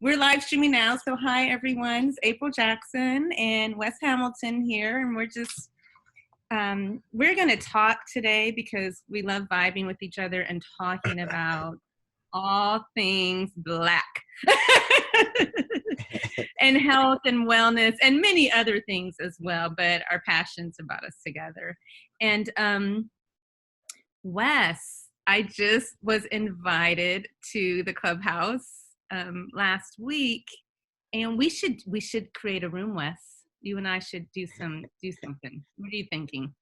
We're live streaming now, so hi everyone. It's April Jackson and Wes Hamilton here, and we're just we're going to talk today because we love vibing with each other and talking about all things Black and health and wellness and many other things as well, but our passions about us together. And Wes, I just was invited to the Clubhouse last week, and we should create a room, Wes. You and I should do something. What are you thinking?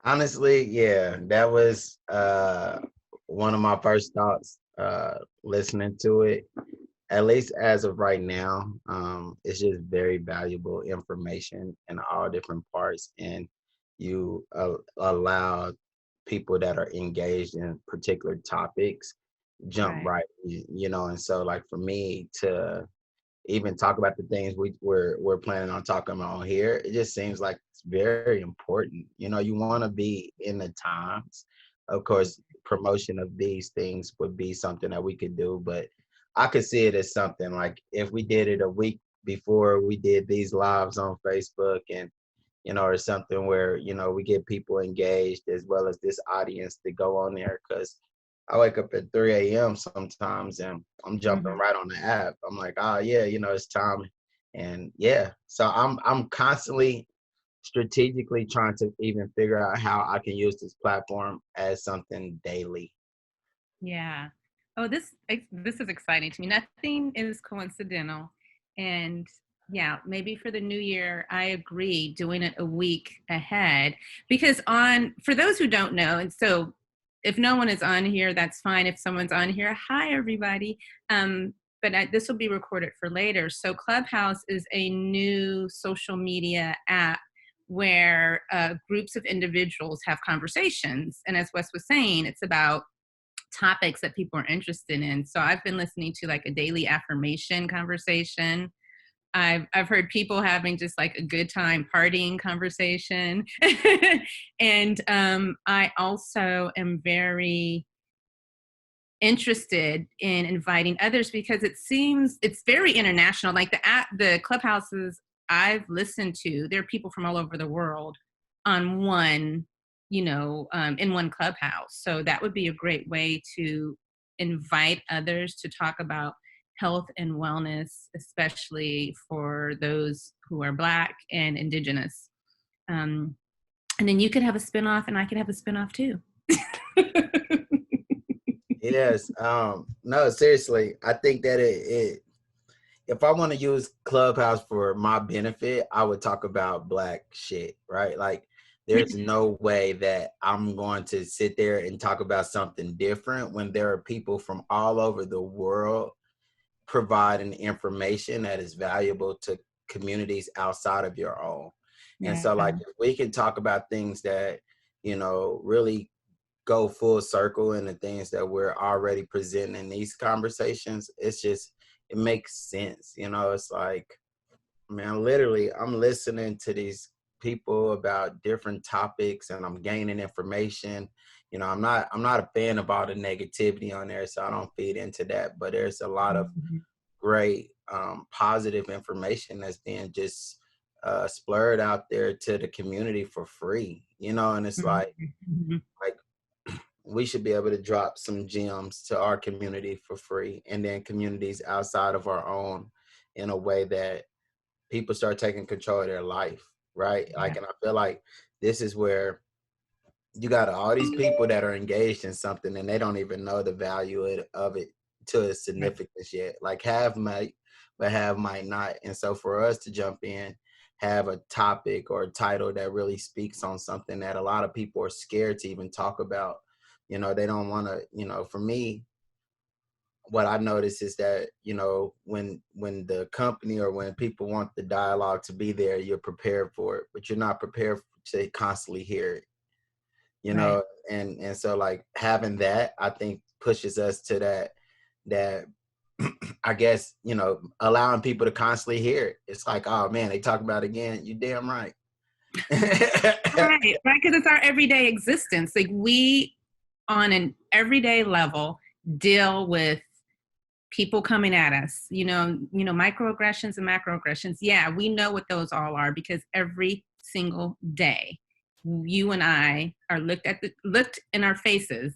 Honestly, yeah, that was one of my first thoughts listening to it. At least as of right now, it's just very valuable information in all different parts, and you allow people that are engaged in particular topics jump right, and so like for me to even talk about the things we're planning on talking about on here, it just seems like it's very important. You want to be in the times. Of course, promotion of these things would be something that we could do, but I could see it as something like if we did it a week before we did these lives on Facebook, and or something where we get people engaged as well as this audience to go on there, because I wake up at 3 a.m. sometimes and I'm jumping right on the app. I'm like, oh yeah, it's time. And yeah, so I'm constantly strategically trying to even figure out how I can use this platform as something daily. Yeah. Oh, this is exciting to me. Nothing is coincidental. And yeah, maybe for the new year, I agree, doing it a week ahead. Because for those who don't know, and so if no one is on here, that's fine. If someone's on here, hi everybody. But this will be recorded for later. So Clubhouse is a new social media app where groups of individuals have conversations. And as Wes was saying, it's about topics that people are interested in. So I've been listening to like a daily affirmation conversation. I've heard people having just like a good time partying conversation. And I also am very interested in inviting others because it seems it's very international. Like the Clubhouses I've listened to, there are people from all over the world on one in one Clubhouse. So that would be a great way to invite others to talk about health and wellness, especially for those who are Black and Indigenous. And then you could have a spinoff and I could have a spinoff too. Yes. No, seriously, I think that if I want to use Clubhouse for my benefit, I would talk about Black shit, right? Like, there's no way that I'm going to sit there and talk about something different when there are people from all over the world providing information that is valuable to communities outside of your own. And so like if we can talk about things that, really go full circle in the things that we're already presenting in these conversations, it makes sense. It's like, man, literally I'm listening to these people about different topics and I'm gaining information. I'm not a fan of all the negativity on there, so I don't feed into that, but there's a lot of great positive information that's being just splurred out there to the community for free, and it's like we should be able to drop some gems to our community for free, and then communities outside of our own, in a way that people start taking control of their life, right? Like, and I feel like this is where you got all these people that are engaged in something and they don't even know the value of it to its significance yet. Like, have might, but have might not. And so for us to jump in, have a topic or a title that really speaks on something that a lot of people are scared to even talk about. They don't want to, for me, what I notice is that, when the company or when people want the dialogue to be there, you're prepared for it, but you're not prepared to constantly hear it, and so like having that, I think pushes us to that I guess, allowing people to constantly hear it. It's like, oh man, they talk about it again. You damn right. Right, because it's our everyday existence. Like we, on an everyday level, deal with people coming at us, microaggressions and macroaggressions. Yeah, we know what those all are because every single day you and I are looked in our faces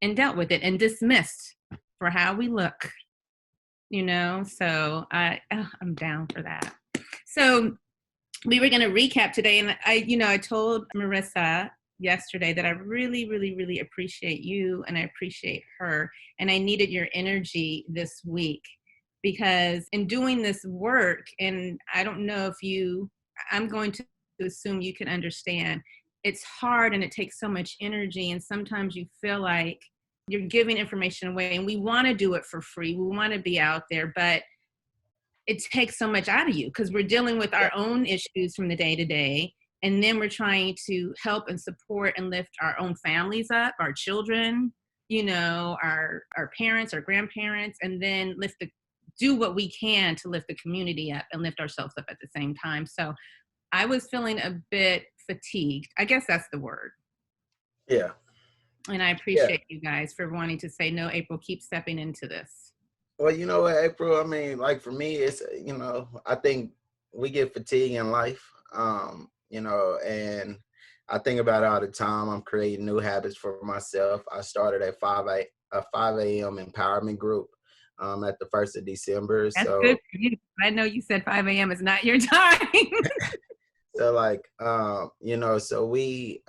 and dealt with it and dismissed for how we look, so I'm down for that. So we were going to recap today, and I told Marissa yesterday that I really, really, really appreciate you and I appreciate her, and I needed your energy this week because in doing this work, and I don't know if I'm going to assume you can understand, it's hard and it takes so much energy, and sometimes you feel like you're giving information away, and we want to do it for free. We want to be out there, but it takes so much out of you because we're dealing with our own issues from the day to day. And then we're trying to help and support and lift our own families up, our children, our parents, our grandparents, and then do what we can to lift the community up and lift ourselves up at the same time. So I was feeling a bit fatigued. I guess that's the word. Yeah. And I appreciate you guys for wanting to say, no, April, keep stepping into this. Well, you know what, April, I mean, like for me, it's, I think we get fatigued in life, and I think about it all the time. I'm creating new habits for myself. I started a 5 a.m. empowerment group at the 1st of December. That's so good for you. I know you said 5 a.m. is not your time. So like, so we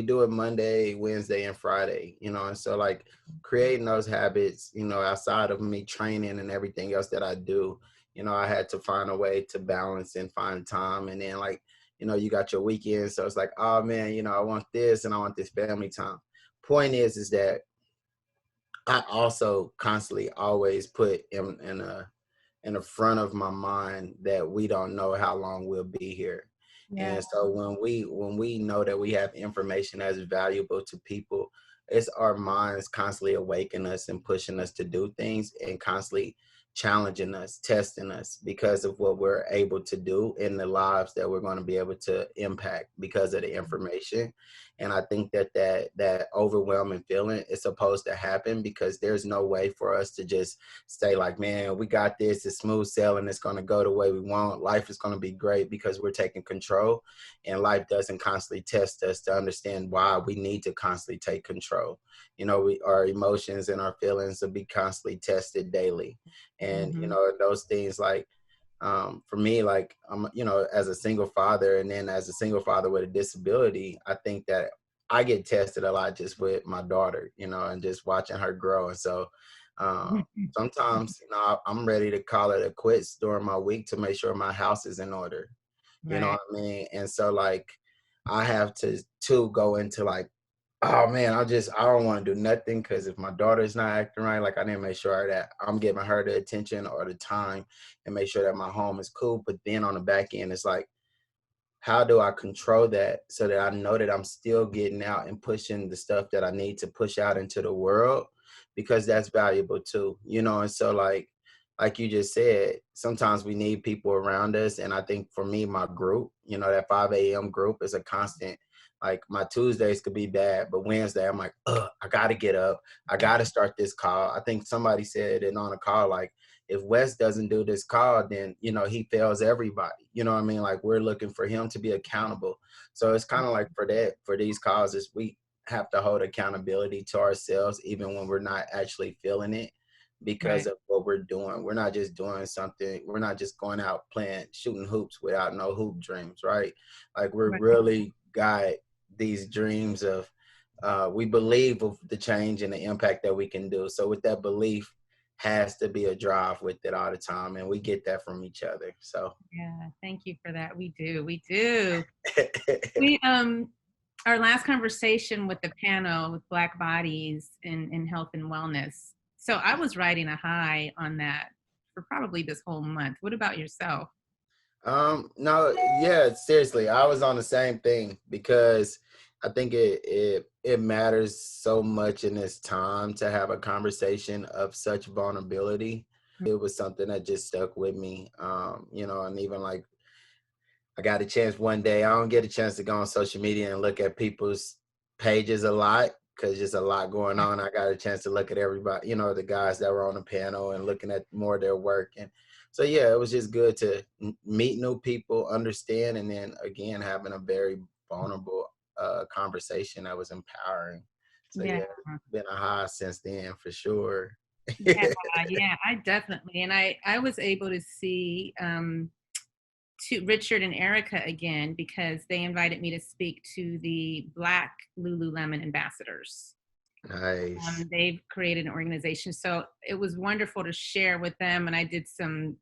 do it Monday, Wednesday, and Friday, and so like creating those habits, outside of me training and everything else that I do, I had to find a way to balance and find time. And then like, you got your weekend. So it's like, oh man, I want this and I want this family time. Point is that I also constantly always put in the front of my mind that we don't know how long we'll be here. Yeah. And so when we know that we have information that's valuable to people, it's our minds constantly awakening us and pushing us to do things and constantly challenging us, testing us because of what we're able to do in the lives that we're going to be able to impact because of the information. And I think that overwhelming feeling is supposed to happen because there's no way for us to just say like, man, we got this, it's smooth sailing, it's going to go the way we want, life is going to be great because we're taking control. And life doesn't constantly test us to understand why we need to constantly take control. Our emotions and our feelings will be constantly tested daily. And those things like, for me, like I'm, as a single father, and then as a single father with a disability, I think that I get tested a lot just with my daughter, and just watching her grow. And so sometimes, I'm ready to call it a quits during my week to make sure my house is in order. You know what I mean? And so like, I have to go into like, oh man, I don't want to do nothing because if my daughter's not acting right, like I need to make sure that I'm giving her the attention or the time and make sure that my home is cool. But then on the back end, it's like, how do I control that so that I know that I'm still getting out and pushing the stuff that I need to push out into the world, because that's valuable too, And so like you just said, sometimes we need people around us. And I think for me, my group, that 5 a.m. group is a constant. Like my Tuesdays could be bad, but Wednesday I'm like, I got to get up. I got to start this call. I think somebody said it on a call, like, if Wes doesn't do this call, then, he fails everybody. You know what I mean? Like we're looking for him to be accountable. So it's kind of like for these causes, we have to hold accountability to ourselves, even when we're not actually feeling it because of what we're doing. We're not just doing something. We're not just going out shooting hoops without no hoop dreams, right? Like we're really got these dreams of, we believe of the change and the impact that we can do. So with that belief, has to be a drive with it all the time, and we get that from each other. So yeah, thank you for that. We do we our last conversation with the panel with Black bodies in health and wellness, so I was riding a high on that for probably this whole month. What about yourself? No, yeah, seriously, I was on the same thing because I think it matters so much in this time to have a conversation of such vulnerability. It was something that just stuck with me, and even like I got a chance one day, I don't get a chance to go on social media and look at people's pages a lot, because just a lot going on. I got a chance to look at everybody, the guys that were on the panel and looking at more of their work. And so, yeah, it was just good to meet new people, understand, and then again, having a very vulnerable conversation that was empowering. So, Yeah. yeah, it's been a high since then for sure. Yeah, yeah, I definitely, and I was able to see to Richard and Erica again because they invited me to speak to the Black Lululemon ambassadors. Nice. They've created an organization, so it was wonderful to share with them. And I did some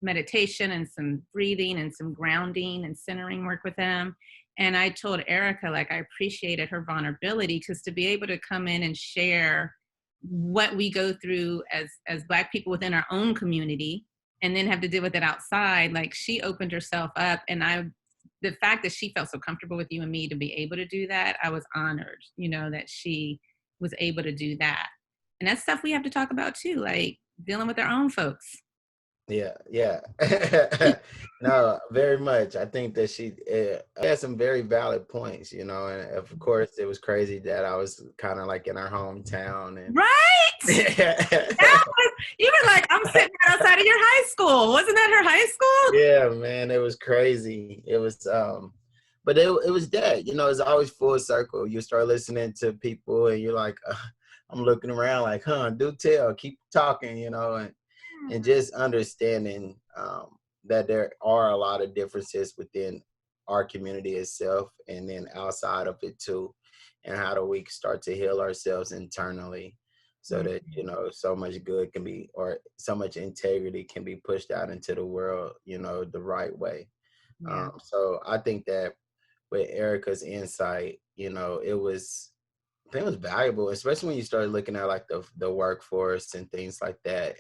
meditation and some breathing and some grounding and centering work with them. And I told Erica, like, I appreciated her vulnerability because to be able to come in and share what we go through as Black people within our own community and then have to deal with it outside, like she opened herself up. And the fact that she felt so comfortable with you and me to be able to do that, I was honored, that she was able to do that. And that's stuff we have to talk about too, like dealing with our own folks. Yeah. No, very much. I think that she had some very valid points, and of course it was crazy that I was kind of like in our hometown. And right. You were like, I'm sitting right outside of your high school. Wasn't that her high school? Yeah, man, it was crazy. It was but it was that, it's always full circle. You start listening to people and you're like, I'm looking around like, do tell, keep talking, and just understanding that there are a lot of differences within our community itself and then outside of it too. And how do we start to heal ourselves internally so that, so much good can be, or so much integrity can be pushed out into the world, the right way. Yeah. So I think that with Erica's insight, I think it was valuable, especially when you started looking at like the workforce and things like that.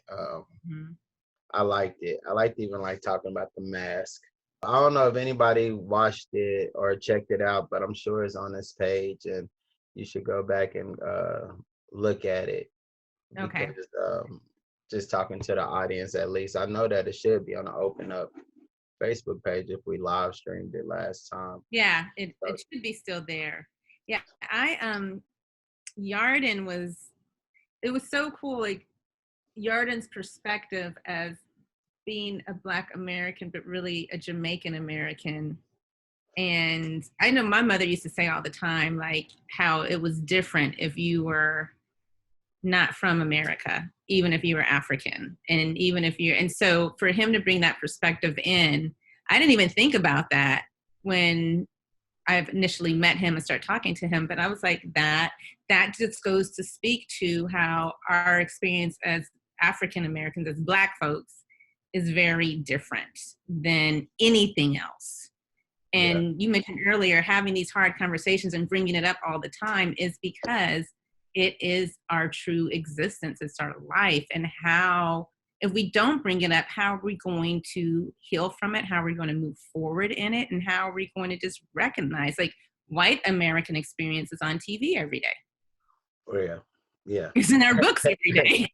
I liked it. I liked even like talking about the mask. I don't know if anybody watched it or checked it out, but I'm sure it's on this page and you should go back and look at it. Okay. Because just talking to the audience, at least I know that it should be on the Open Up Facebook page if we live streamed it last time. Yeah, it should be still there. Yeah, Yarden it was so cool, like Yarden's perspective as being a Black American, but really a Jamaican American. And I know my mother used to say all the time, like how it was different if you were not from America, even if you were African. And so for him to bring that perspective in, I didn't even think about that when I've initially met him and started talking to him, but I was like, that just goes to speak to how our experience as African Americans, as Black folks, is very different than anything else. And you mentioned earlier, having these hard conversations and bringing it up all the time is because it is our true existence. It's our life. And how, if we don't bring it up, how are we going to heal from it? How are we going to move forward in it? And how are we going to just recognize, like, white American experience is on TV every day. Oh, yeah. Yeah. It's in our books every day.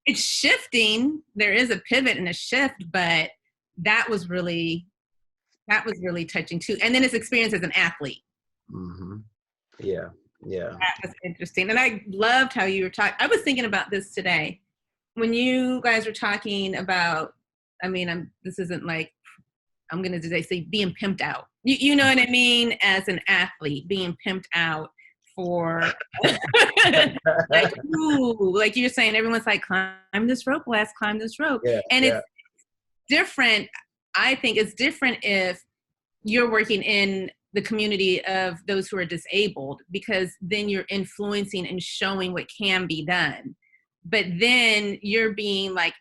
It's shifting. There is a pivot and a shift, but that was really touching too. And then his experience as an athlete. Mm-hmm. Yeah. Yeah. That was interesting. And I loved how you were talking. I was thinking about this today when you guys were talking about, this isn't like, I'm going to say being pimped out. You know what I mean? As an athlete, being pimped out for like, ooh, like you're saying, everyone's like, climb this rope, Wes, climb this rope. Yeah, and it's different. I think it's different if you're working in the community of those who are disabled, because then you're influencing and showing what can be done. But then you're being like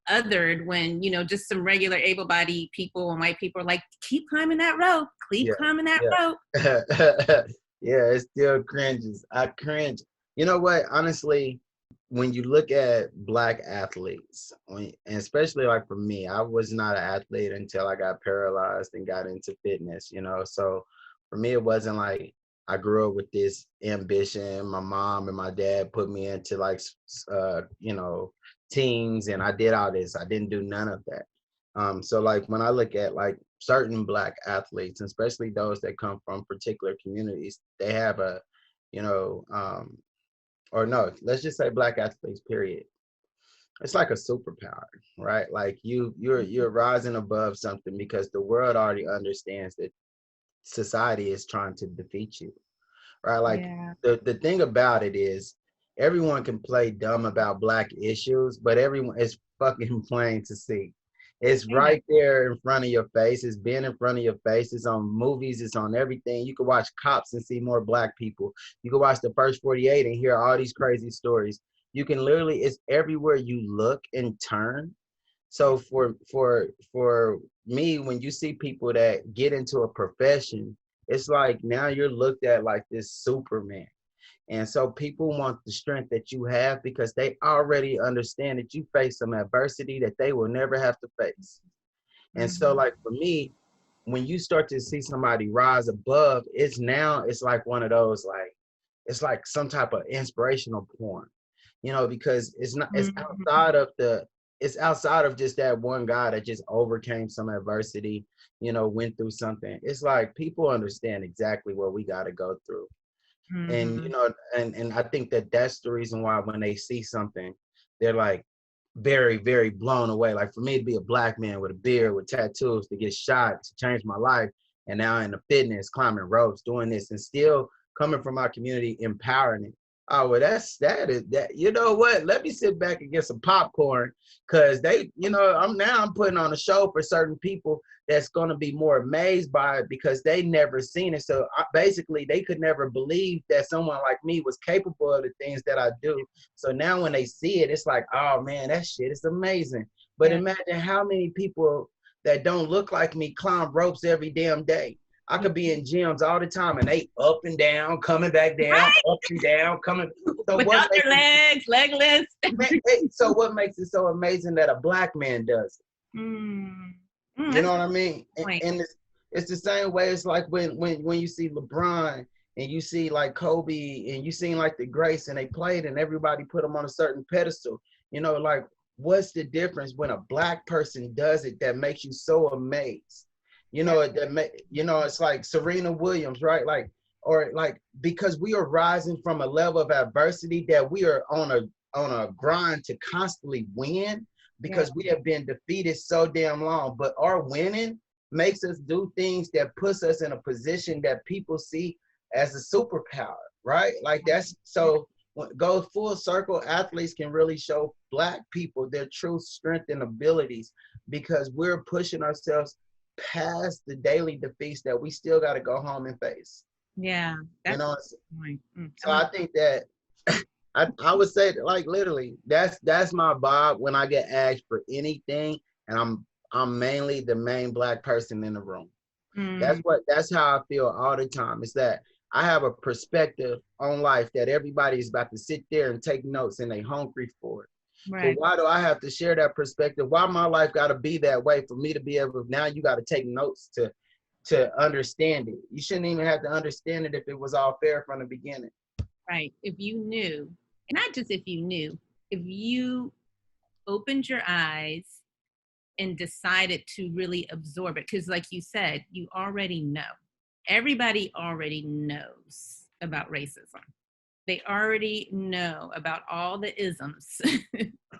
othered when, just some regular able-bodied people and white people are like, keep climbing that rope, climbing that rope. Yeah, it still cringes. I cringe. You know what? Honestly, when you look at Black athletes, and especially like for me, I was not an athlete until I got paralyzed and got into fitness, So for me, it wasn't like I grew up with this ambition. My mom and my dad put me into like, teams, and I did all this. I didn't do none of that. So like when I look at like certain Black athletes, especially those that come from particular communities, they have a you know, or no, let's just say Black athletes, period. It's like a superpower, right? Like you're rising above something because the world already understands that society is trying to defeat you, right? Like Yeah. the thing about it is everyone can play dumb about Black issues, but everyone is fucking plain to see. It's Yeah. right there in front of your face. It's been in front of your face. It's on movies. It's on everything. You can watch Cops and see more Black people. You can watch the first 48 and hear all these crazy stories. You can literally, it's everywhere you look and turn. So for me, when you see people that get into a profession, it's like now you're looked at like this Superman. And so people want the strength that you have because they already understand that you face some adversity that they will never have to face. And so Mhm. like for me, when you start to see somebody rise above, it's like one of those like it's like some type of inspirational porn, because it's Mhm. outside of it's outside of just that one guy that just overcame some adversity, went through something. It's like people understand exactly what we got to go through. And Mhm. and I think that that's the reason why when they see something, they're like very, very blown away. Like for me to be a Black man with a beard, with tattoos, to get shot, to change my life, and now in the fitness, climbing ropes, doing this, and still coming from our community, empowering it. Oh well, that. You know what? Let me sit back and get some popcorn, cause I'm putting on a show for certain people that's gonna be more amazed by it because they never seen it. So basically, they could never believe that someone like me was capable of the things that I do. So now when they see it, it's like, oh man, that shit is amazing. But Yeah. imagine how many people that don't look like me climb ropes every damn day. I could be in gyms all the time and they up and down, coming back down, Right. up and down, coming. So what Without makes their legs, legless. so what makes it so amazing that a Black man does it? Mm. You know That's a what good I mean? point. And it's the same way. It's like when you see LeBron and you see like Kobe and you see like the greats and they played and everybody put them on a certain pedestal. Like what's the difference when a Black person does it that makes you so amazed? Yeah. It's like Serena Williams, right? Like or like because we are rising from a level of adversity that we are on a grind to constantly win Yeah. because we have been defeated so damn long. But our winning makes us do things that puts us in a position that people see as a superpower, right? Like that's so when it goes full circle, athletes can really show Black people their true strength and abilities because we're pushing ourselves past the daily defeats that we still got to go home and face. Yeah. You That's a know, good point. I so love. I think that I would say that, like literally that's my vibe when I get asked for anything and I'm mainly the main Black person in the room. Mm. That's how I feel all the time. It's that I have a perspective on life that everybody is about to sit there and take notes and they hungry for it. But Right. why do I have to share that perspective? Why my life gotta be that way for me to be able now you gotta take notes to understand it. You shouldn't even have to understand it if it was all fair from the beginning. Right. If you knew, and not just if you knew, if you opened your eyes and decided to really absorb it, because like you said, you already know. Everybody already knows about racism. They already know about all the isms,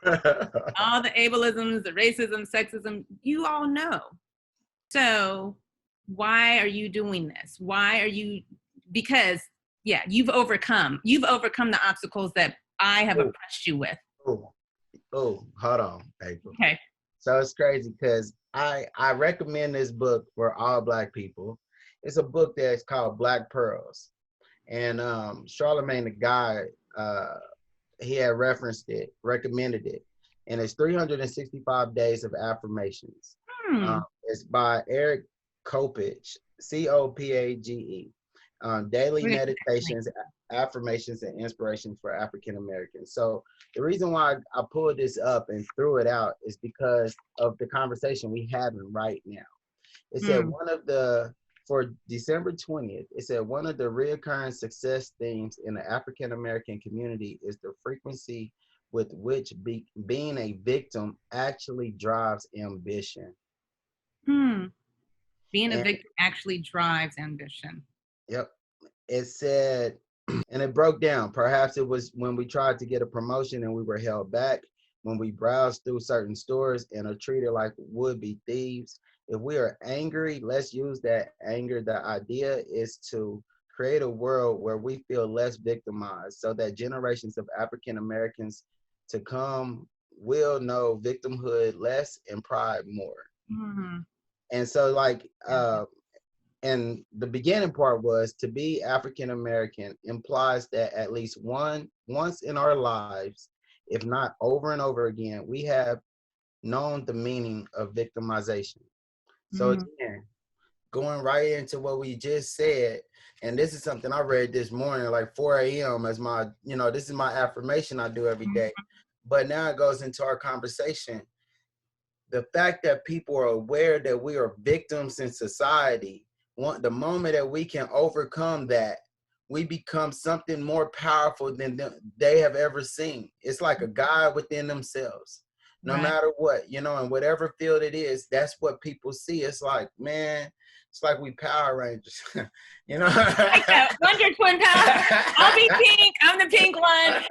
all the ableisms, the racism, sexism. You all know. So why are you doing this? Why are you? Because yeah, you've overcome the obstacles that I have oh, oppressed you with. oh, hold on, April. Okay. So it's crazy because I recommend this book for all Black people. It's a book that's called Black Pearls, and Charlemagne the God, uh, he had referenced it, recommended it, and it's 365 Days of Affirmations. Hmm. It's by Eric Kopage, Copage, daily We're gonna put that link. meditations, affirmations, and inspirations for African Americans. So the reason why I pulled this up and threw it out is because of the conversation we having right now. It said Hmm. one of the for December 20th, it said one of the reoccurring success themes in the African American community is the frequency with which being a victim actually drives ambition. Hmm. Being a And victim actually drives ambition. yep, it said And it broke down. Perhaps it was when we tried to get a promotion and we were held back, when we browsed through certain stores and are treated like would-be thieves. If we are angry, let's use that anger. The idea is to create a world where we feel less victimized so that generations of African Americans to come will know victimhood less and pride more. Mm-hmm. And so like and the beginning part was to be African American implies that at least once in our lives, if not over and over again, we have known the meaning of victimization. So Mm-hmm. again, going right into what we just said, and this is something I read this morning, like 4 a.m. as my, this is my affirmation I do every day. But now it goes into our conversation. The fact that people are aware that we are victims in society, the moment that we can overcome that, we become something more powerful than they have ever seen. It's like a God within themselves. No Right. matter what, in whatever field it is, that's what people see. It's like, man, it's like we Power Rangers, Like that Wonder Twin Power. I'll be pink. I'm the pink one.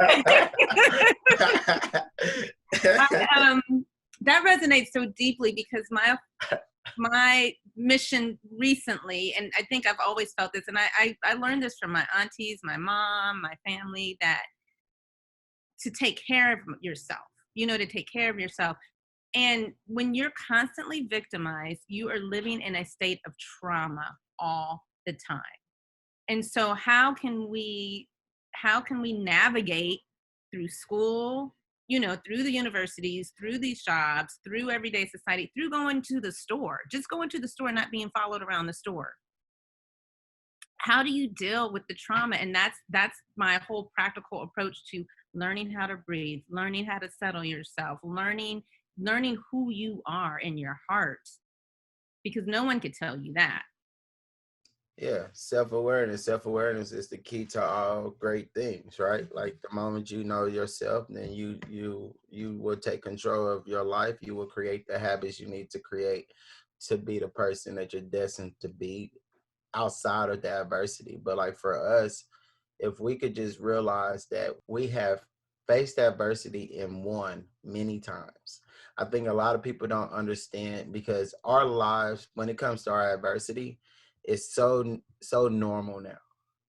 That resonates so deeply because my mission recently, and I think I've always felt this, and I learned this from my aunties, my mom, my family, that to take care of yourself, to take care of yourself. And when you're constantly victimized, you are living in a state of trauma all the time. And so how can we navigate through school, through the universities, through these jobs, through everyday society, through going to the store, just going to the store, not being followed around the store? How do you deal with the trauma? And that's my whole practical approach to learning how to breathe, learning how to settle yourself, learning who you are in your heart, because no one could tell you that. Yeah, self-awareness. Self-awareness is the key to all great things, right? Like the moment you know yourself, then you will take control of your life. You will create the habits you need to create to be the person that you're destined to be outside of the adversity. But like for us, if we could just realize that we have faced adversity and won many times. I think a lot of people don't understand because our lives, when it comes to our adversity, is so normal now.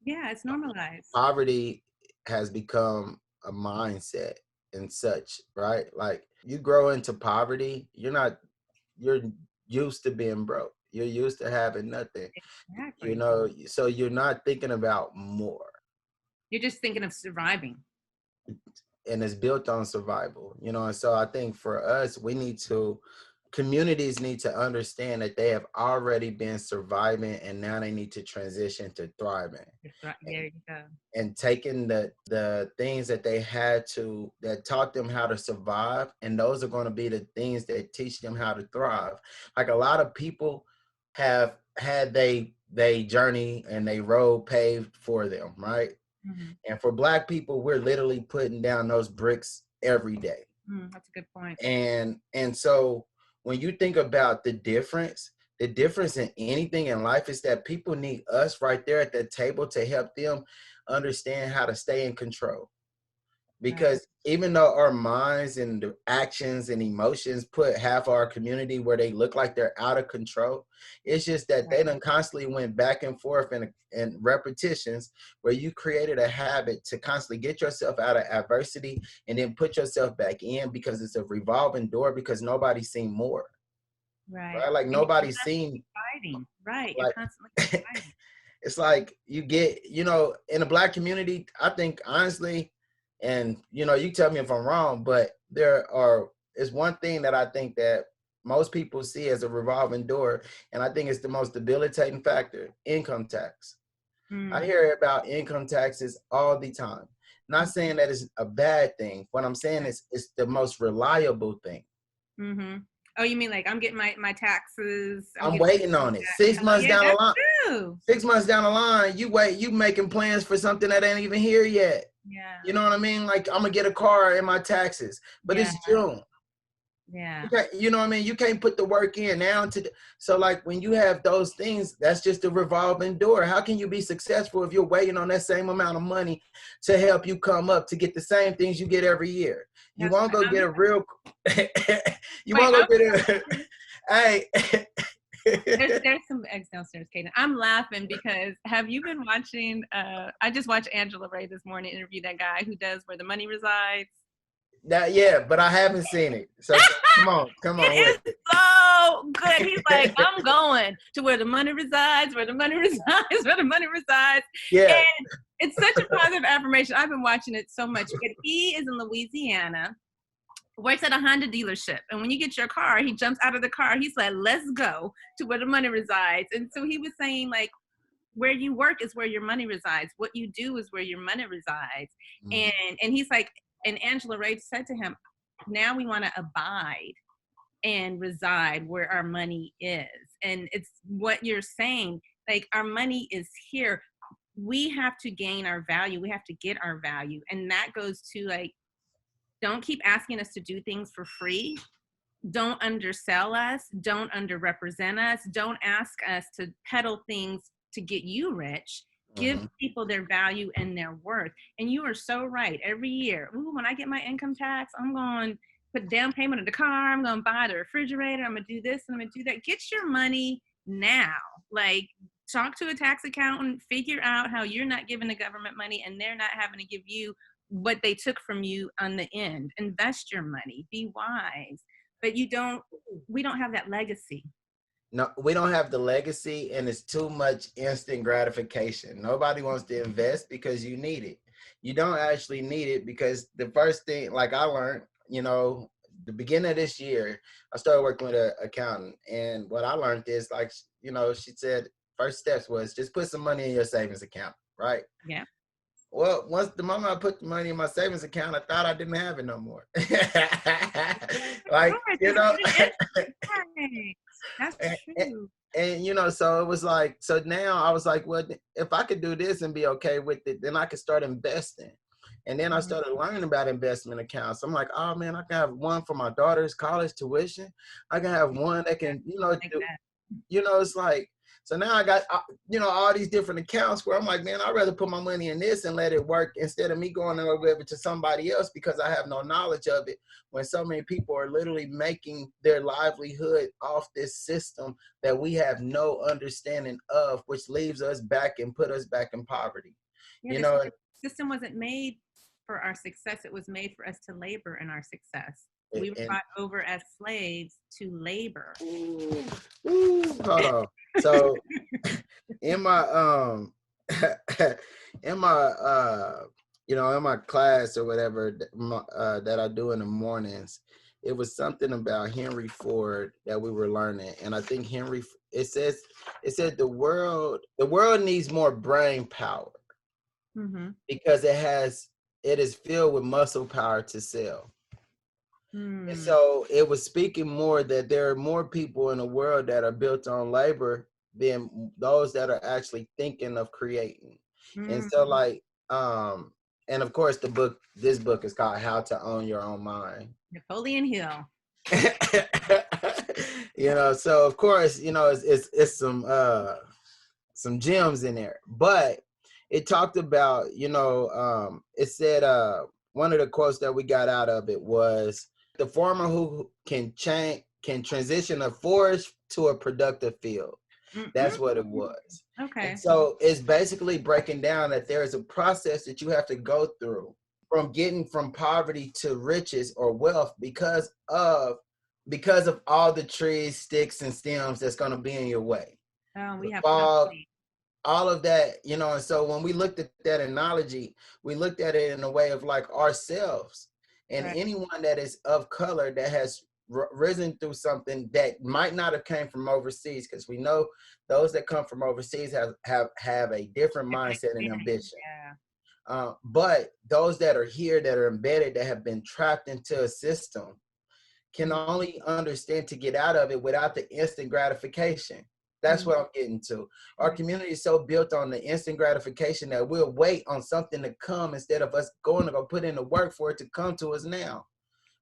Yeah, it's normalized. Poverty has become a mindset and such, right? Like you grow into poverty, you're used to being broke. You're used to having nothing. Exactly. So you're not thinking about more. You're just thinking of surviving. And it's built on survival, and so I think for us, communities need to understand that they have already been surviving and now they need to transition to thriving. There you go. And taking the things that they had to, that taught them how to survive, and those are going to be the things that teach them how to thrive. Like a lot of people have had they journey and they road paved for them, right? Mm-hmm. And for Black people, we're literally putting down those bricks every day. That's a good point. And so when you think about the difference in anything in life is that people need us right there at the table to help them understand how to stay in control. Because even though our minds and the actions and emotions put half our community where they look like they're out of control, it's just that they done constantly went back and forth in repetitions where you created a habit to constantly get yourself out of adversity and then put yourself back in because it's a revolving door because nobody's seen more. Right? Like nobody's seen. Fighting. Right. Like, you're constantly fighting. It's like you get, in the Black community, I think honestly, and you tell me if I'm wrong, but it's one thing that I think that most people see as a revolving door, and I think it's the most debilitating factor: income tax. I hear about income taxes all the time. Not saying that it's a bad thing. What I'm saying is it's the most reliable thing. Mm-hmm. Oh, you mean like I'm getting my taxes? I'm waiting on it. 6 months down the line. True. 6 months down the line, you making plans for something that ain't even here yet. Yeah. You know what I mean? Like I'm gonna get a car in my taxes, but it's June. Yeah. You know what I mean? You can't put the work in now so like when you have those things, that's just a revolving door. How can you be successful if you're waiting on that same amount of money to help you come up to get the same things you get every year? You That's won't go get a real you wait, won't go get a hey there's some eggs downstairs, Kaden. I'm laughing because have you been watching I just watched Angela Ray this morning interview that guy who does Where the Money Resides. yeah, but I haven't seen it. So come on with It is so good. He's like, I'm going to where the money resides, where the money resides, where the money resides. Yeah. And it's such a positive affirmation. I've been watching it so much. But he is in Louisiana, works at a Honda dealership. And when you get your car, he jumps out of the car. He's like, let's go to where the money resides. And so he was saying, like, where you work is where your money resides. What you do is where your money resides. Mm-hmm. And he's like, and Angela Ray said to him, now we want to abide and reside where our money is. And it's what you're saying, like our money is here. We have to gain our value. We have to get our value. And that goes to like, don't keep asking us to do things for free. Don't undersell us. Don't underrepresent us. Don't ask us to peddle things to get you rich. Give people their value and their worth. And you are so right. Every year, when I get my income tax, I'm going to put down payment on the car. I'm going to buy the refrigerator. I'm going to do this and I'm going to do that. Get your money now. Like, talk to a tax accountant. Figure out how you're not giving the government money and they're not having to give you what they took from you on the end. Invest your money. Be wise. But we don't have that legacy. No, we don't have the legacy, and it's too much instant gratification. Nobody wants to invest because you need it. You don't actually need it because the first thing, like I learned, the beginning of this year, I started working with an accountant, and what I learned is like, she said, first steps was just put some money in your savings account, right? Yeah. Well, the moment I put the money in my savings account, I thought I didn't have it no more. Like, That's true. And so it was like, so now I was like, well, if I could do this and be okay with it, then I could start investing. And then I started learning about investment accounts. I'm like, oh man, I can have one for my daughter's college tuition. I can have one that can, it's like, so now I got, all these different accounts where I'm like, man, I'd rather put my money in this and let it work instead of me going over to somebody else because I have no knowledge of it, when so many people are literally making their livelihood off this system that we have no understanding of, which leaves us back and put us back in poverty. Yeah, the system wasn't made for our success. It was made for us to labor in our success. We were brought over as slaves to labor. Hold on. So in my in my class or whatever that I do in the mornings, it was something about Henry Ford that we were learning, and I think it said the world needs more brain power because it is filled with muscle power to sell. And so it was speaking more that there are more people in the world that are built on labor than those that are actually thinking of creating. And so like, and of course this book is called How to Own Your Own Mind. Napoleon Hill. So of course, it's some gems in there, but it talked about, it said, one of the quotes that we got out of it was, the farmer who can transition a forest to a productive field. That's what it was. Okay. And so it's basically breaking down that there is a process that you have to go through from getting from poverty to riches or wealth because of all the trees, sticks, and stems that's going to be in your way. We have all of that, and so when we looked at that analogy, we looked at it in a way of like ourselves. And anyone that is of color that has risen through something that might not have came from overseas, because we know those that come from overseas have a different mindset and ambition. But those that are here, that are embedded, that have been trapped into a system, can only understand to get out of it without the instant gratification. That's what I'm getting to. Our community is so built on the instant gratification that we'll wait on something to come instead of us going to go put in the work for it to come to us now.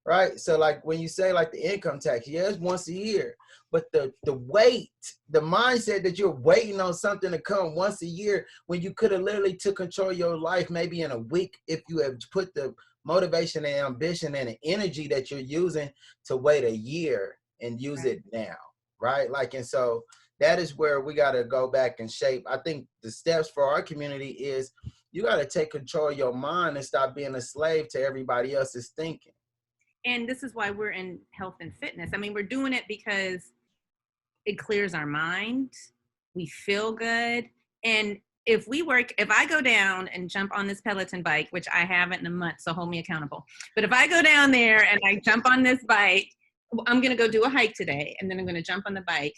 right? So like when you say like the income tax, yes, once a year, but the weight, the mindset that you're waiting on something to come once a year when you could have literally took control of your life maybe in a week if you have put the motivation and ambition and the energy that you're using to wait a year and use Right. it now, right? Like, and so that is where we got to go back and shape. I think the steps for our community is you got to take control of your mind and stop being a slave to everybody else's thinking. And this is why we're in health and fitness. I mean, we're doing it because it clears our mind. We feel good. And if I go down and jump on this Peloton bike, which I haven't in a month, so hold me accountable. But if I go down there and I jump on this bike, I'm going to go do a hike today, and then I'm going to jump on the bike.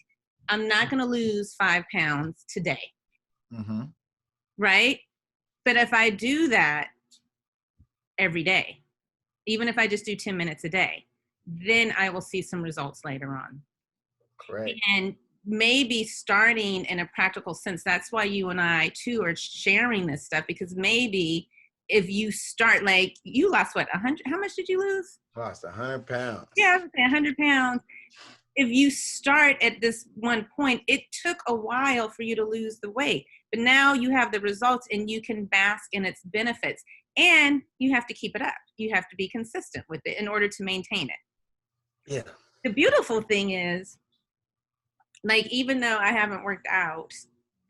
I'm not going to lose 5 pounds today. Mm-hmm. Right? But if I do that every day, even if I just do 10 minutes a day, then I will see some results later on. Correct. And maybe starting in a practical sense, that's why you and I too are sharing this stuff, because maybe if you start, like you lost what, 100, how much did you lose? Lost 100 pounds. Yeah, I was saying 100 pounds. If you start at this one point, it took a while for you to lose the weight, but now you have the results and you can bask in its benefits, and you have to keep it up. You have to be consistent with it in order to maintain it. Yeah. The beautiful thing is, like, even though I haven't worked out,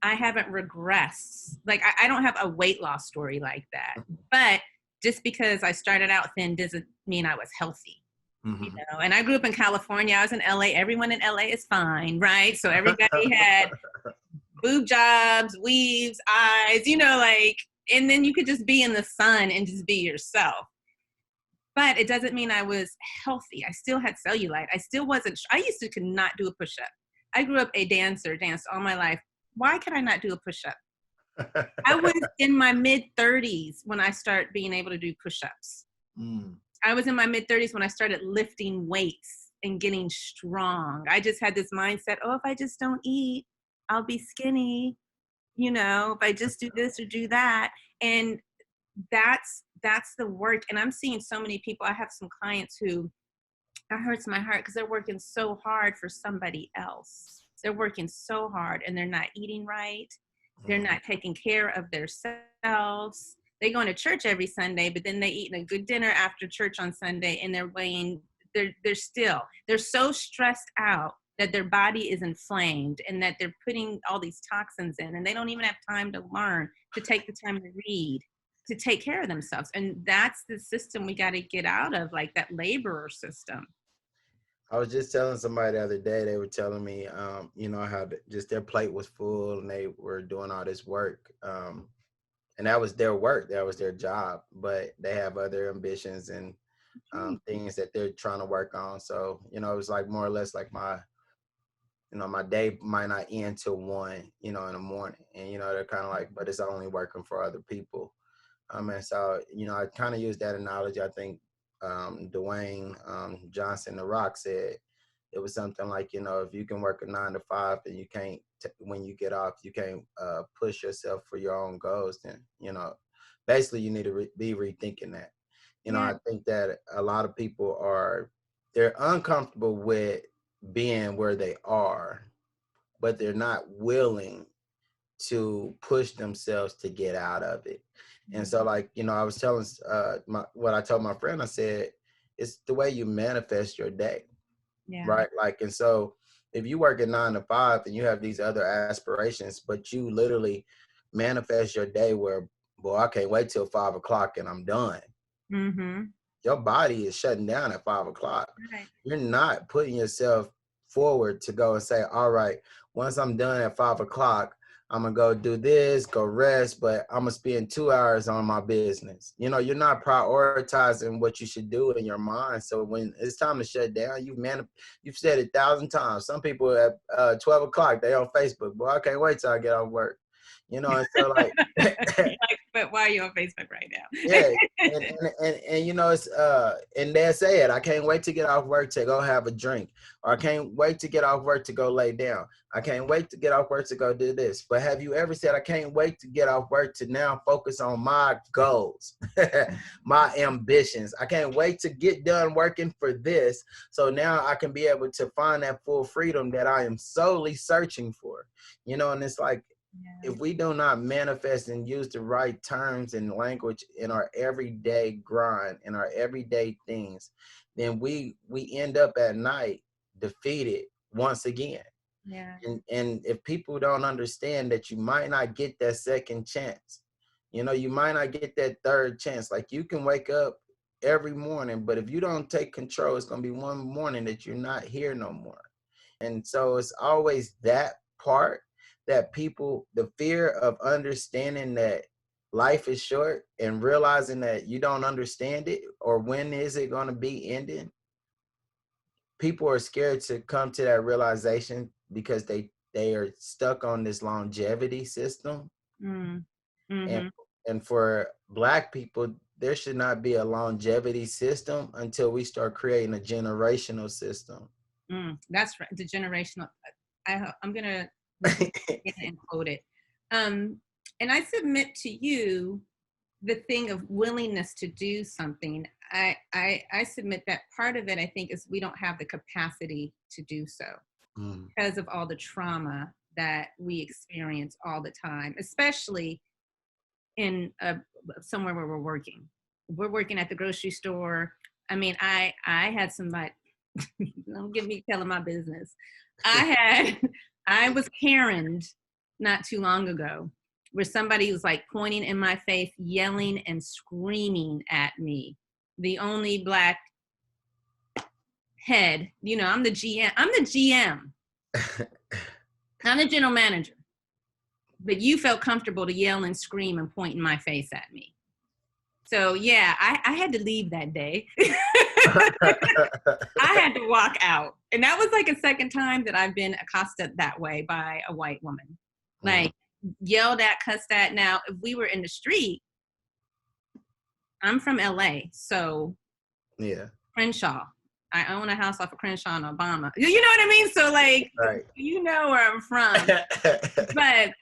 I haven't regressed. Like, I don't have a weight loss story like that. But just because I started out thin doesn't mean I was healthy. Mm-hmm. You know, and I grew up in California. I was in LA. Everyone in LA is fine, right? So everybody had boob jobs, weaves, eyes, you know, like, and then you could just be in the sun and just be yourself. But it doesn't mean I was healthy. I still had cellulite. I still wasn't. I used to could not do a push-up. I grew up a dancer, danced all my life. Why could I not do a push-up? I was in my mid-30s when I started being able to do push-ups. Mm. I was in my mid-30s when I started lifting weights and getting strong. I just had this mindset, oh, if I just don't eat, I'll be skinny. You know, if I just do this or do that. And that's the work. And I'm seeing so many people. I have some clients who, that hurts my heart because they're working so hard for somebody else. They're working so hard and they're not eating right. They're not taking care of themselves. They go to church every Sunday, but then they eat a good dinner after church on Sunday, and they're so stressed out that their body is inflamed and that they're putting all these toxins in, and they don't even have time to learn, to take the time to read, to take care of themselves. And that's the system we got to get out of, like that laborer system. I was just telling somebody the other day, they were telling me, you know, how just their plate was full and they were doing all this work. And that was their work, that was their job, but they have other ambitions and things that they're trying to work on. So, you know, it was like more or less like my day might not end till 1, you know, in the morning. And, you know, they're kind of like, but it's only working for other people. And so, you know, I kind of use that analogy. I think Dwayne Johnson, The Rock, said it was something like, you know, if you can work a 9 to 5 and you can't, when you get off, you can't push yourself for your own goals, then, you know, basically you need to be rethinking that. You know, Yeah. I think that a lot of people they're uncomfortable with being where they are, but they're not willing to push themselves to get out of it. And so, like, you know, I was telling what I told my friend, I said, it's the way you manifest your day. Yeah. Right. Like, and so if you work at 9 to 5 and you have these other aspirations, but you literally manifest your day where, boy, I can't wait till 5 o'clock and I'm done. Mm-hmm. Your body is shutting down at 5 o'clock. Right. You're not putting yourself forward to go and say, all right, once I'm done at 5 o'clock, I'm going to go do this, go rest, but I'm going to spend 2 hours on my business. You know, you're not prioritizing what you should do in your mind. So when it's time to shut down, you've said it 1,000 times. Some people at 12 o'clock, they on Facebook. Boy, I can't wait till I get off work. You know, and so like, like But why are you on Facebook right now? Yeah, and you know, it's and they say it, I can't wait to get off work to go have a drink, or I can't wait to get off work to go lay down, I can't wait to get off work to go do this. But have you ever said, I can't wait to get off work to now focus on my goals, my ambitions, I can't wait to get done working for this, so now I can be able to find that full freedom that I am solely searching for, you know? And it's like, if we do not manifest and use the right terms and language in our everyday grind, in our everyday things, then we end up at night defeated once again. Yeah. And if people don't understand that you might not get that second chance, you know, you might not get that third chance. Like, you can wake up every morning, but if you don't take control, it's going to be one morning that you're not here no more. And so it's always that part that people, the fear of understanding that life is short and realizing that you don't understand it, or when is it going to be ending. People are scared to come to that realization because they are stuck on this longevity system. Mm-hmm. And for Black people, there should not be a longevity system until we start creating a generational system. That's right. The generational. I'm gonna and quote it. And I submit to you the thing of willingness to do something. I submit that part of it, I think, is we don't have the capacity to do so because of all the trauma that we experience all the time, especially in somewhere where we're working. We're working at the grocery store. I mean, I had somebody, don't get me telling my business. I was Karen'd not too long ago, where somebody was like pointing in my face, yelling and screaming at me. The only Black head, you know, I'm the GM. I'm the general manager. But you felt comfortable to yell and scream and point in my face at me. So yeah, I had to leave that day. I had to walk out. And that was like a second time that I've been accosted that way by a white woman. Like, yelled at, cussed at. Now, if we were in the street, I'm from LA, so yeah, Crenshaw. I own a house off of Crenshaw and Obama. You know what I mean? So like, right. You know where I'm from. But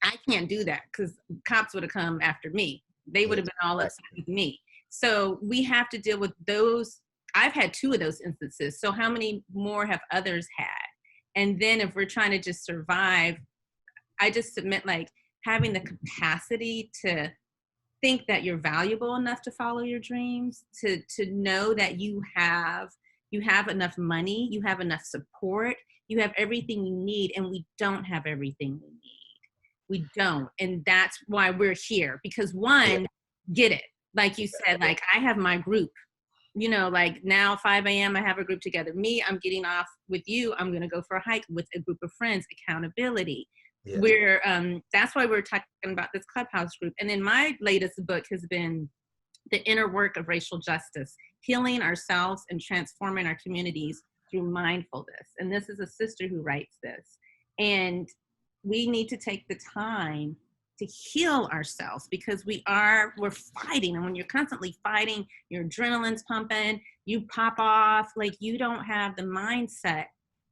I can't do that because cops would have come after me. They would have been all upset with me. So we have to deal with those. I've had 2 of those instances. So how many more have others had? And then if we're trying to just survive, I just submit, like, having the capacity to think that you're valuable enough to follow your dreams, to know that you have enough money, you have enough support, you have everything you need, and we don't have everything we need. We don't. And that's why we're here. Because one, get it. Like you said, like, I have my group, you know, like now 5 a.m. I have a group together. Me, I'm getting off with you. I'm going to go for a hike with a group of friends, accountability. Yeah. We're, that's why we're talking about this Clubhouse group. And then my latest book has been The Inner Work of Racial Justice, Healing Ourselves and Transforming Our Communities Through Mindfulness. And this is a sister who writes this. And we need to take the time to heal ourselves because we're fighting. And when you're constantly fighting, your adrenaline's pumping, you pop off, like you don't have the mindset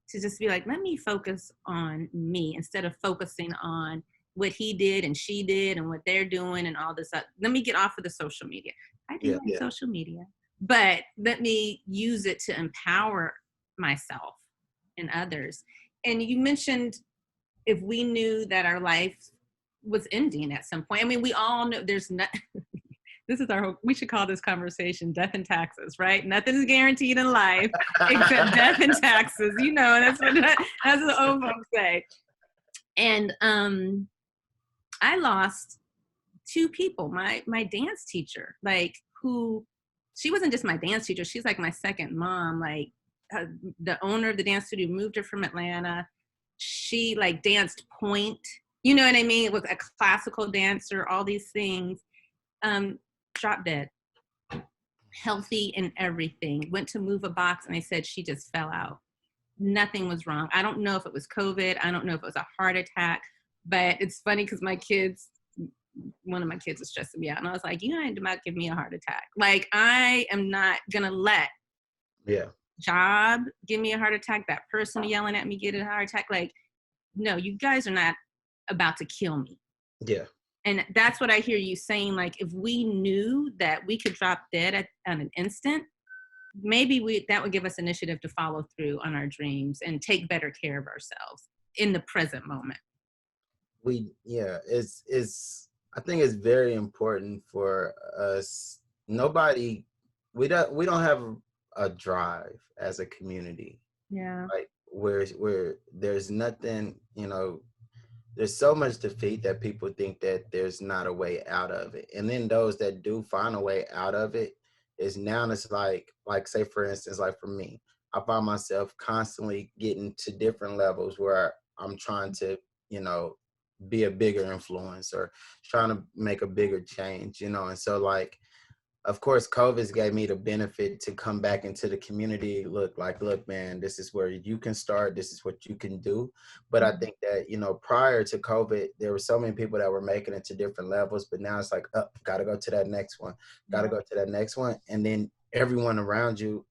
to just be like, let me focus on me instead of focusing on what he did and she did and what they're doing and all this. Let me get off of the social media. I do like social media, but let me use it to empower myself and others. And you mentioned if we knew that our life was ending at some point. I mean, we all know there's not, we should call this conversation Death and Taxes, right? Nothing is guaranteed in life except death and taxes. You know, that's what the old folks say. And I lost 2 people. My dance teacher, like, who, she wasn't just my dance teacher. She's like my second mom. Like, the owner of the dance studio moved her from Atlanta. She like danced point. You know what I mean? It was a classical dancer, all these things. Dropped dead. Healthy and everything. Went to move a box and they said she just fell out. Nothing was wrong. I don't know if it was COVID. I don't know if it was a heart attack. But it's funny because my kids one of my kids is stressing me out. And I was like, you ain't about to give me a heart attack. Like, I am not going to let job give me a heart attack, that person yelling at me get a heart attack. Like, no, you guys are not about to kill me. Yeah. And that's what I hear you saying. Like, if we knew that we could drop dead at an instant, maybe that would give us initiative to follow through on our dreams and take better care of ourselves in the present moment. It's I think it's very important for us. We don't have a drive as a community. Yeah. Like where there's nothing, there's so much defeat that people think that there's not a way out of it. And then those that do find a way out of it is now it's like say for instance, like for me, I find myself constantly getting to different levels where I'm trying to, be a bigger influence or trying to make a bigger change, and so like, of course, COVID's gave me the benefit to come back into the community. Look, man, this is where you can start. This is what you can do. But I think that, prior to COVID, there were so many people that were making it to different levels. But now it's like, got to go to that next one. Got to go to that next one. And then everyone around you,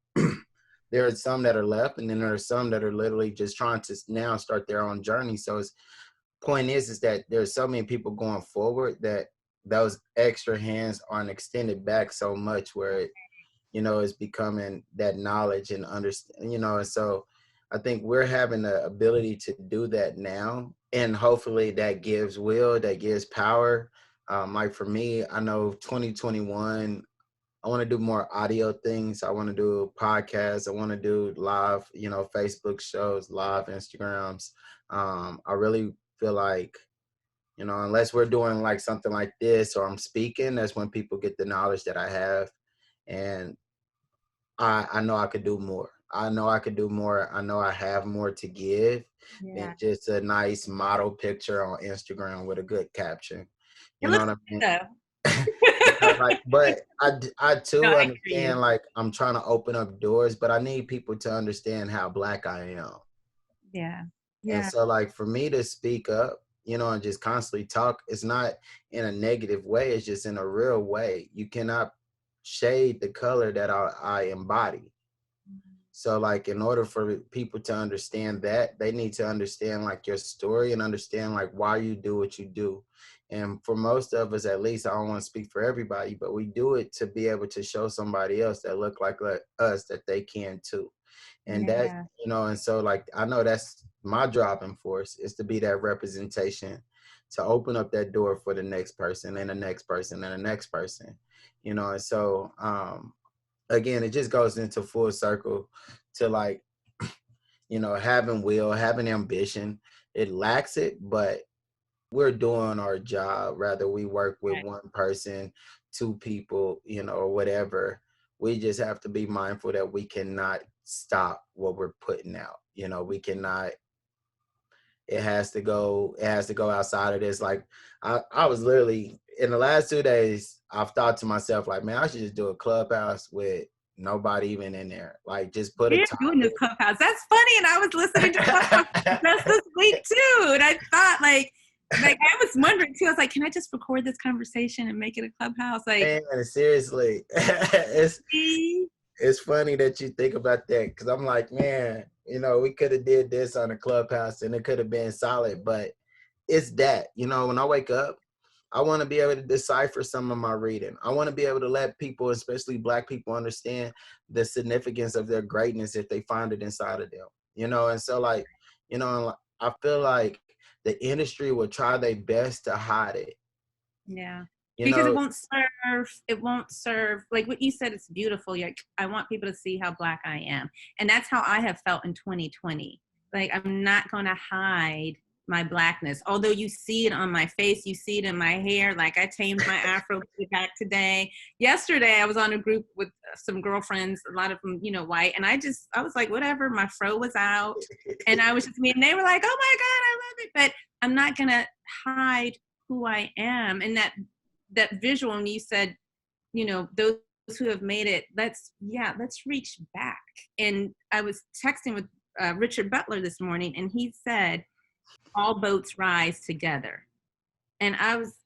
there are some that are left. And then there are some that are literally just trying to now start their own journey. So point is that there's so many people going forward that those extra hands aren't extended back so much where it, is becoming that knowledge and understand, and so I think we're having the ability to do that now, and hopefully that gives that gives power. Like for me, I know 2021, I want to do more audio things. I want to do podcasts. I want to do live, Facebook shows, live Instagrams. I really feel like, unless we're doing like something like this or I'm speaking, that's when people get the knowledge that I have. And I know I could do more. I know I could do more. I know I have more to give than just a nice model picture on Instagram with a good caption. You know what I mean? But I too understand, like, I'm trying to open up doors, but I need people to understand how Black I am. Yeah. And so like for me to speak up, and just constantly talk, it's not in a negative way. It's just in a real way. You cannot shade the color that I embody. So like, in order for people to understand that, they need to understand like your story and understand like why you do what you do. And for most of us, at least, I don't want to speak for everybody, but we do it to be able to show somebody else that look like us that they can too. And that, and so like, I know that's my driving force, is to be that representation, to open up that door for the next person and the next person and the next person, and so, again, it just goes into full circle to like, having ambition. It lacks it, but we're doing our job. Rather we work with one person, two people, or whatever. We just have to be mindful that we cannot stop what we're putting out. We cannot, it has to go outside of this. Like I was literally in the last 2 days, I've thought to myself, like, man, I should just do a Clubhouse with nobody even in there. Like, just put You're doing this Clubhouse. That's funny. And I was listening to Clubhouse just this week too. And I thought like I was wondering too. I was like, can I just record this conversation and make it a Clubhouse? Like, man, seriously, it's funny that you think about that, because I'm like, man, we could have did this on a Clubhouse and it could have been solid. But it's that, when I wake up, I want to be able to decipher some of my reading. I want to be able to let people, especially Black people, understand the significance of their greatness if they find it inside of them. And so like, I feel like the industry will try their best to hide it. Yeah. Because it won't serve, like what you said, it's beautiful. Like, I want people to see how Black I am. And that's how I have felt in 2020. Like, I'm not going to hide my Blackness. Although you see it on my face, you see it in my hair. Like, I tamed my Afro back today. Yesterday, I was on a group with some girlfriends, a lot of them, white. And I was like, whatever, my fro was out. And I was just me. And they were like, oh my God, I love it. But I'm not going to hide who I am. And that visual, and you said, those who have made it, let's reach back. And I was texting with Richard Butler this morning, and he said, all boats rise together. And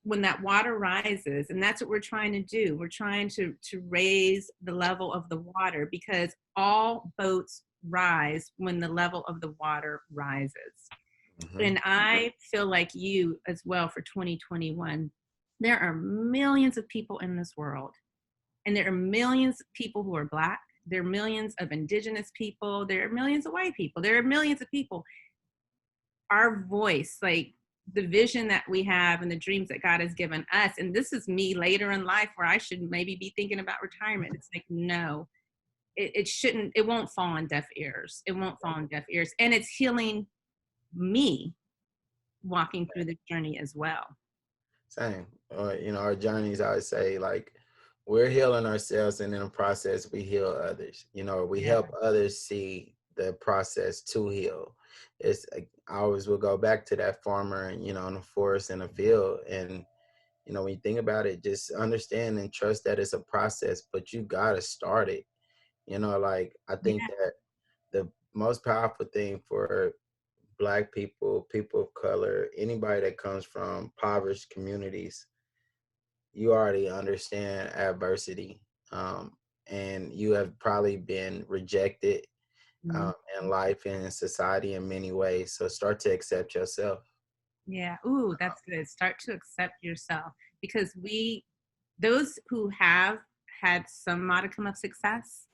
when that water rises, and that's what we're trying to do, we're trying to raise the level of the water, because all boats rise when the level of the water rises. And I feel like you as well for 2021. There are millions of people in this world, and there are millions of people who are Black. There are millions of Indigenous people. There are millions of white people. There are millions of people. Our voice, like the vision that we have and the dreams that God has given us, and this is me later in life where I should maybe be thinking about retirement. It's like, no, it shouldn't, it won't fall on deaf ears. It won't fall on deaf ears. And it's healing me walking through this journey as well. Same. You know, our journeys, I would say, like, we're healing ourselves, and in the process, we heal others. You know, we help others see the process to heal. It's, I always will go back to that farmer, you know, in the forest, in the field. And, you know, when you think about it, just understand and trust that it's a process, but you got to start it. You know, like, I think that the most powerful thing for Black people, people of color, anybody that comes from impoverished communities, you already understand adversity, and you have probably been rejected in life and in society in many ways. So start to accept yourself. Yeah. Ooh, that's good. Start to accept yourself, because those who have had some modicum of success,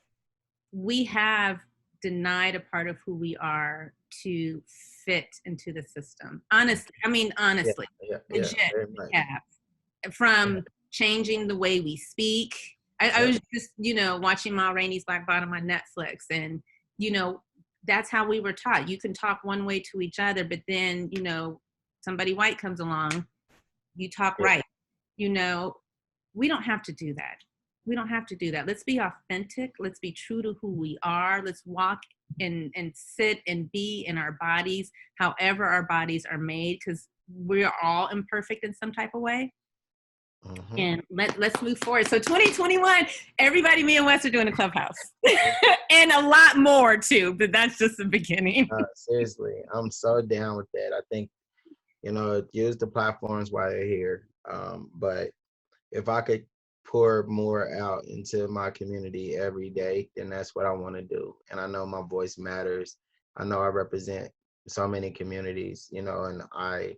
we have denied a part of who we are to fit into the system. Honestly, I mean, honestly, legit, we have. From changing the way we speak. I was just, you know, watching Ma Rainey's Black Bottom on Netflix, and, you know, that's how we were taught. You can talk one way to each other, but then, you know, somebody white comes along, you talk right. You know, we don't have to do that. We don't have to do that. Let's be authentic. Let's be true to who we are. Let's walk and sit and be in our bodies, however our bodies are made, because we're all imperfect in some type of way. And let's move forward. So 2021, everybody, me and Wes are doing a Clubhouse. And a lot more too, but that's just the beginning. Seriously, I'm so down with that. I think, you know, use the platforms while you're here. But if I could pour more out into my community every day, then that's what I want to do. And I know my voice matters. I know I represent so many communities, you know, and I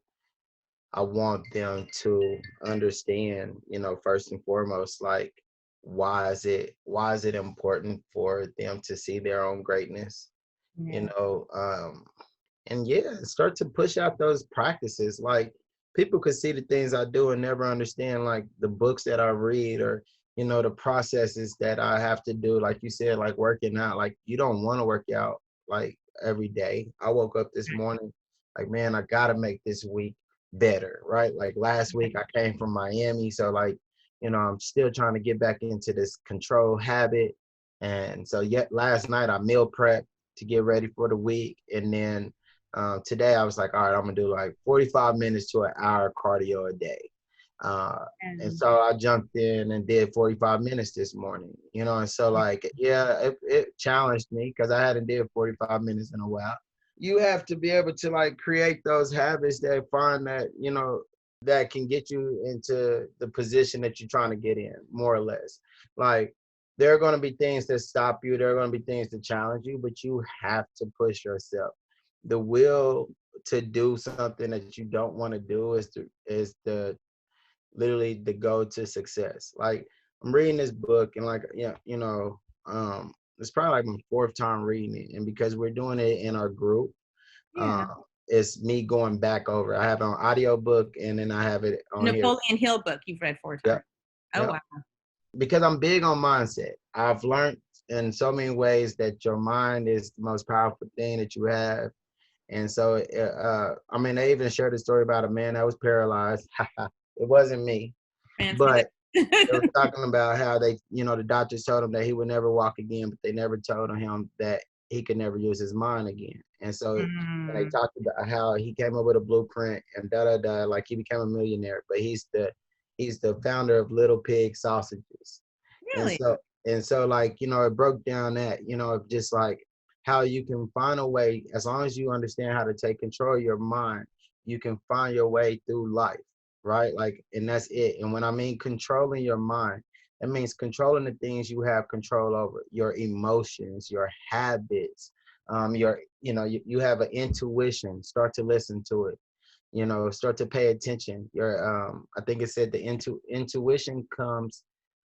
want them to understand, you know, first and foremost, like, why is it important for them to see their own greatness, you know, and start to push out those practices. Like, people could see the things I do and never understand, like, the books that I read, or, you know, the processes that I have to do. Like you said, like working out, like, you don't want to work out like every day. I woke up this morning like, man, I gotta make this week better, right? Like, last week I came from Miami, so, like, you know, I'm still trying to get back into this control habit. And so last night I meal prepped to get ready for the week, and then today I was like, all right, I'm gonna do like 45 minutes to an hour cardio a day. And so I jumped in and did 45 minutes this morning, you know, and so, like, it challenged me because I hadn't did 45 minutes in a while. You have to be able to, like, create those habits that find that, you know, that can get you into the position that you're trying to get in, more or less. Like, there are going to be things that stop you. There are going to be things that challenge you, but you have to push yourself. The will to do something that you don't want to do is literally the go to success. Like, I'm reading this book, and, like, you know, it's probably like my fourth time reading it, and because we're doing it in our group, it's me going back over. I have an audio book, and then I have it on Napoleon Hill book you've read 4 times. Wow. Because I'm big on mindset. I've learned in so many ways that your mind is the most powerful thing that you have. And so, I mean, they even shared a story about a man that was paralyzed. It wasn't me. Fancy. But they were talking about how they, you know, the doctors told him that he would never walk again, but they never told him that he could never use his mind again. And so they talked about how he came up with a blueprint and like, he became a millionaire, but he's the founder of Little Pig Sausages. Really? And so, like, you know, it broke down that, you know, just like how you can find a way, as long as you understand how to take control of your mind, you can find your way through life. right? Like, and that's it. And when I mean controlling your mind, that means controlling the things you have control over, your emotions, your habits, your, you have an intuition, start to listen to it, start to pay attention. I think it said the intuition comes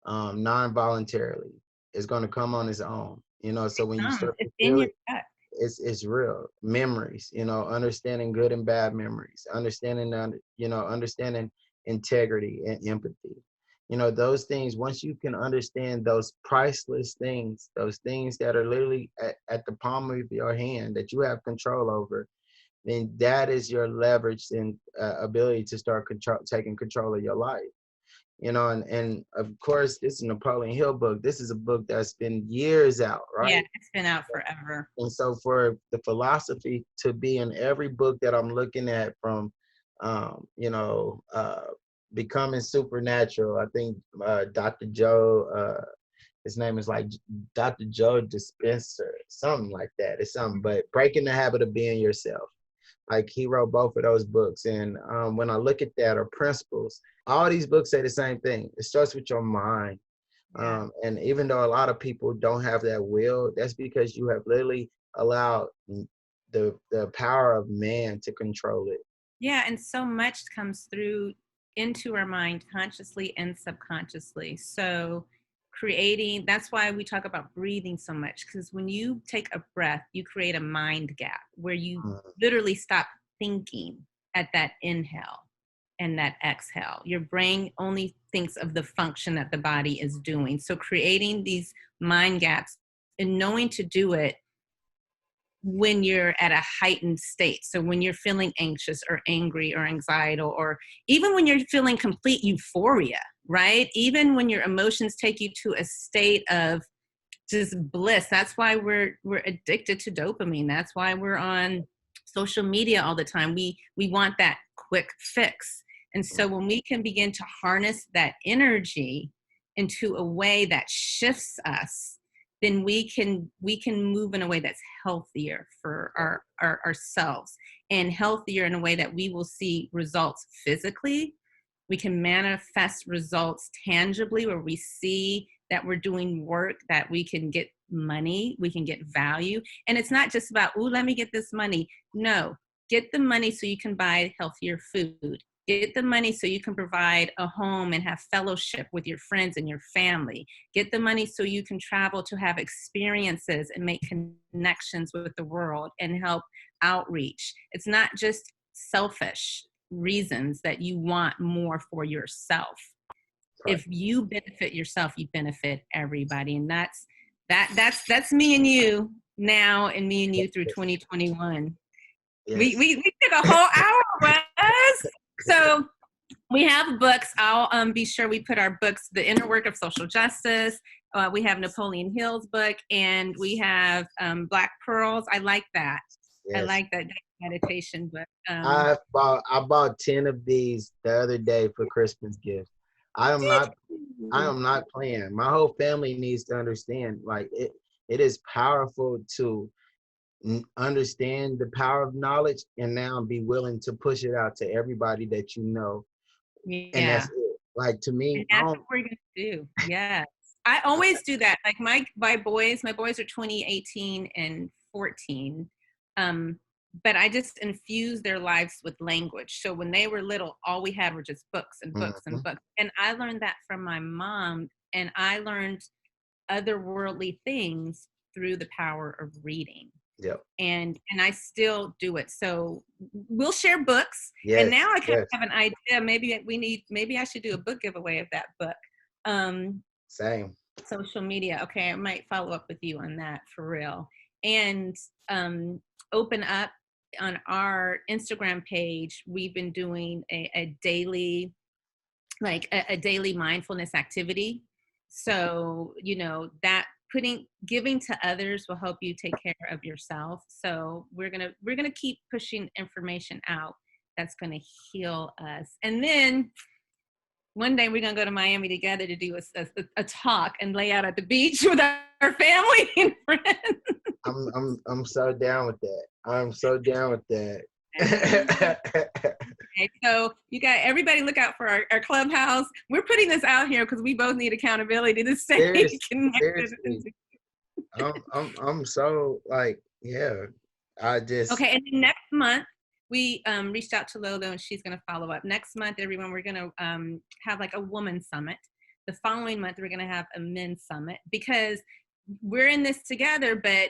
non-voluntarily. It's going to come on its own, so when you start to It's in feel your it, gut. it's real. Memories, understanding good and bad memories, understanding integrity and empathy, those things. Once you can understand those priceless things, those things that are literally at the palm of your hand that you have control over, then that is your leverage and ability to start taking control of your life. And of course, this is a Napoleon Hill book. This is a book that's been years out, Yeah, right? it's been out forever. And so for the philosophy to be in every book that I'm looking at, from Becoming Supernatural, I think Dr. Joe, his name is like Dr. Joe Dispenser, something like that. It's something, but Breaking the Habit of Being Yourself. Like, he wrote both of those books. And when I look at that, or Principles, all these books say the same thing. It starts with your mind. Yeah. And even though a lot of people don't have that will, that's because you have literally allowed the power of man to control it. Yeah, and so much comes through into our mind consciously and subconsciously. So creating, that's why we talk about breathing so much, because when you take a breath, you create a mind gap where you literally stop thinking at that inhale and that exhale. Your brain only thinks of the function that the body is doing. So creating these mind gaps and knowing to do it when you're at a heightened state. So when you're feeling anxious or angry or anxiety, or even when you're feeling complete euphoria, right? Even when your emotions take you to a state of just bliss. That's why we're addicted to dopamine. That's why we're on social media all the time. We want that quick fix. And so when we can begin to harness that energy into a way that shifts us, then we can move in a way that's healthier for ourselves, and healthier in a way that we will see results physically. We can manifest results tangibly, where we see that we're doing work, that we can get money, we can get value. And it's not just about, oh, let me get this money. No, get the money so you can buy healthier food. Get the money so you can provide a home and have fellowship with your friends and your family. Get the money so you can travel to have experiences and make connections with the world and help outreach. It's not just selfish reasons that you want more for yourself. Right. If you benefit yourself, you benefit everybody. And that's me and you now, and me and you through 2021. Yes. We took a whole hour, Wes. So we have books. I'll be sure we put our books, The Inner Work of Social Justice. We have Napoleon Hill's book, and we have Black Pearls. I like that. Yes. I like that meditation book. I bought 10 of these the other day for Christmas gifts. I am not playing. My whole family needs to understand, like, it is powerful to understand the power of knowledge, and now be willing to push it out to everybody that you know. Yeah. And that's it. Like, to me, and that's what we're gonna do. Yeah. I always do that. Like my boys are 20, 18, and 14. But I just infuse their lives with language. So when they were little, all we had were just books and books and books. And I learned that from my mom, and I learned otherworldly things through the power of reading. Yep. And I still do it. So we'll share books. Yes, and now I kind of have an idea. Maybe I should do a book giveaway of that book. Same. Social media. Okay, I might follow up with you on that for real. And open up on our Instagram page. We've been doing a daily, like a daily mindfulness activity. So, that giving to others will help you take care of yourself. So we're gonna keep pushing information out that's gonna heal us. And then one day we're gonna go to Miami together to do a talk and lay out at the beach with our family and friends. I'm so down with that. I'm so down with that. Okay, so you got everybody look out for our Clubhouse. We're putting this out here because we both need accountability to stay connected. Seriously. I'm so like, yeah. I just Okay, and then next month we reached out to Lolo and she's going to follow up. Next month, everyone, we're going to have like a woman summit. The following month, we're going to have a men's summit because we're in this together, but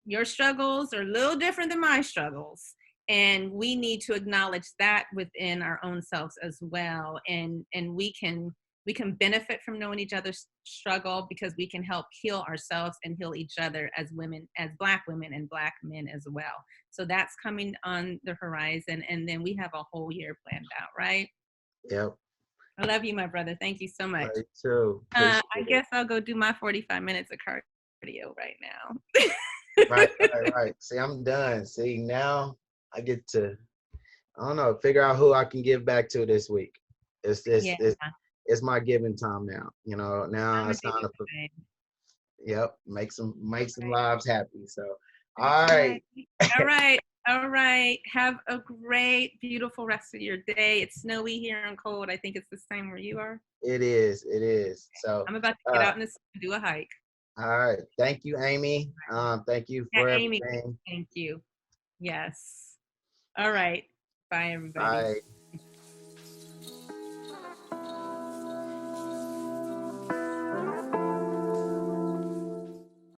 your struggles are a little different than my struggles. And we need to acknowledge that within our own selves as well. And we can benefit from knowing each other's struggle because we can help heal ourselves and heal each other as women, as Black women and Black men as well. So that's coming on the horizon. And then we have a whole year planned out, right? Yep. I love you, my brother. Thank you so much. Right, too. I guess I'll go do my 45 minutes of cardio right now. Right. See, I'm done. See, now I get to, I don't know, figure out who I can give back to this week. It's my giving time now. You know, now it's time to, yep, make some lives happy. So, all right. All right. Have a great, beautiful rest of your day. It's snowy here and cold. I think it's the same where you are. It is. So I'm about to get out in the sun and do a hike. All right. Thank you, Amy. Thank you for everything. Amy, thank you. Yes. All right. Bye, everybody. Bye.